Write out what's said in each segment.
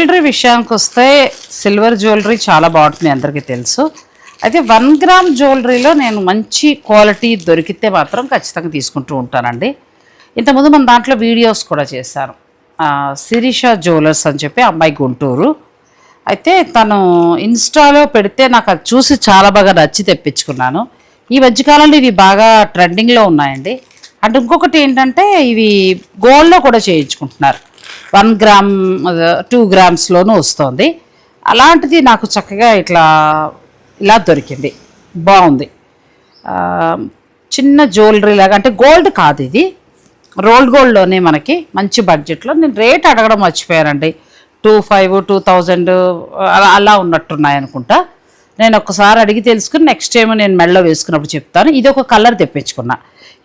Jewellery విషయానికి వస్తే silver jewellery చాలా బాగుంటుంది, అందరికీ తెలుసు. అయితే 1 గ్రామ్ జ్యువెలరీలో నేను మంచి క్వాలిటీ దొరికితే మాత్రం ఖచ్చితంగా తీసుకుంటూ ఉంటానండి. ఇంతకుముందు మన దాంట్లో వీడియోస్ కూడా చేశాను. శిరీష జ్యువెలర్స్ అని చెప్పి అమ్మాయి గుంటూరు. అయితే తను ఇన్స్టాలో పెడితే నాకు అది చూసి చాలా బాగా నచ్చి తెప్పించుకున్నాను. ఈ మధ్యకాలంలో ఇవి బాగా ట్రెండింగ్లో ఉన్నాయండి. అంటే ఇంకొకటి ఏంటంటే ఇవి గోల్డ్లో కూడా చేయించుకుంటున్నారు. 1 గ్రామ్ 2 గ్రామ్స్లోనూ వస్తుంది. అలాంటిది నాకు చక్కగా ఇలా దొరికింది, బాగుంది. చిన్న జ్యువెలరీ లాగా, అంటే గోల్డ్ కాదు ఇది, రోల్డ్ గోల్డ్లోనే మనకి మంచి బడ్జెట్లో. నేను రేట్ అడగడం మర్చిపోయానండి. 2500 2000 అలా ఉన్నట్టున్నాయి అనుకుంటా. నేను ఒక్కసారి అడిగి తెలుసుకుని నెక్స్ట్ టైం నేను మెడలో వేసుకున్నప్పుడు చెప్తాను. ఇది ఒక కలర్ తెప్పించుకున్నా,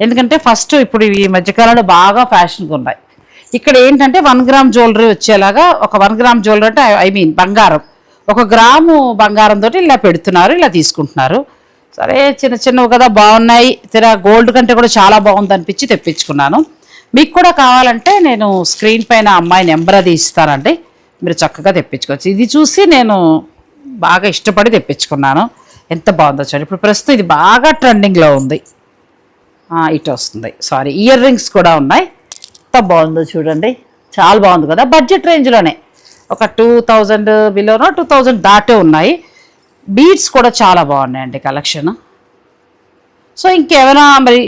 ఎందుకంటే ఫస్ట్ ఇప్పుడు ఈ మధ్యకాలంలో బాగా ఫ్యాషన్గా ఉన్నాయి. ఇక్కడ ఏంటంటే 1 గ్రామ్ జ్యువెలరీ వచ్చేలాగా, ఒక 1 గ్రామ్ జ్యువెలరీ అంటే ఐ మీన్ బంగారం, 1 గ్రాము బంగారంతో ఇలా పెడుతున్నారు, ఇలా తీసుకుంటున్నారు. సరే చిన్న చిన్నవి కదా బాగున్నాయి, గోల్డ్ కంటే కూడా చాలా బాగుంది అనిపించి తెప్పించుకున్నాను. మీకు కూడా కావాలంటే నేను స్క్రీన్ పైన అమ్మాయి నెంబర్ అది ఇస్తానండి, మీరు చక్కగా తెప్పించుకోవచ్చు. ఇది చూసి నేను బాగా ఇష్టపడి తెప్పించుకున్నాను. ఎంత బాగుందో చూడండి. ఇప్పుడు ప్రస్తుతం ఇది బాగా ట్రెండింగ్లో ఉంది. ఇటు వస్తుంది, సారీ, ఇయర్ రింగ్స్ కూడా ఉన్నాయి. ఎంత బాగుందో చూడండి, చాలా బాగుంది కదా. బడ్జెట్ రేంజ్లోనే ఒక 2000 బిలోనో 2000 దాటే ఉన్నాయి. బీడ్స్ కూడా చాలా బాగున్నాయండి కలెక్షన్. సో ఇంకేమైనా మరి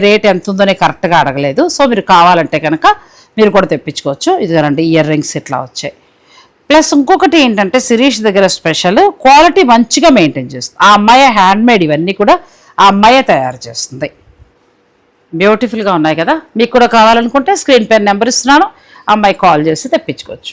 రేట్ ఎంత ఉందో నేను కరెక్ట్గా అడగలేదు. సో మీరు కావాలంటే కనుక మీరు కూడా తెప్పించుకోవచ్చు. ఇదిగోనండి ఇయర్ రింగ్స్ ఇట్లా వచ్చాయి. ప్లస్ ఇంకొకటి ఏంటంటే శిరీష్ దగ్గర స్పెషల్ క్వాలిటీ మంచిగా మెయింటైన్ చేస్తుంది. ఆ అమ్మాయి హ్యాండ్మేడ్, ఇవన్నీ కూడా ఆ అమ్మాయే తయారు చేస్తుంది. బ్యూటిఫుల్గా ఉన్నాయి కదా. మీకు కూడా కావాలనుకుంటే స్క్రీన్ పైన నెంబర్ ఇస్తున్నాను, అమ్మాయి కాల్ చేసి తెప్పించుకోవచ్చు.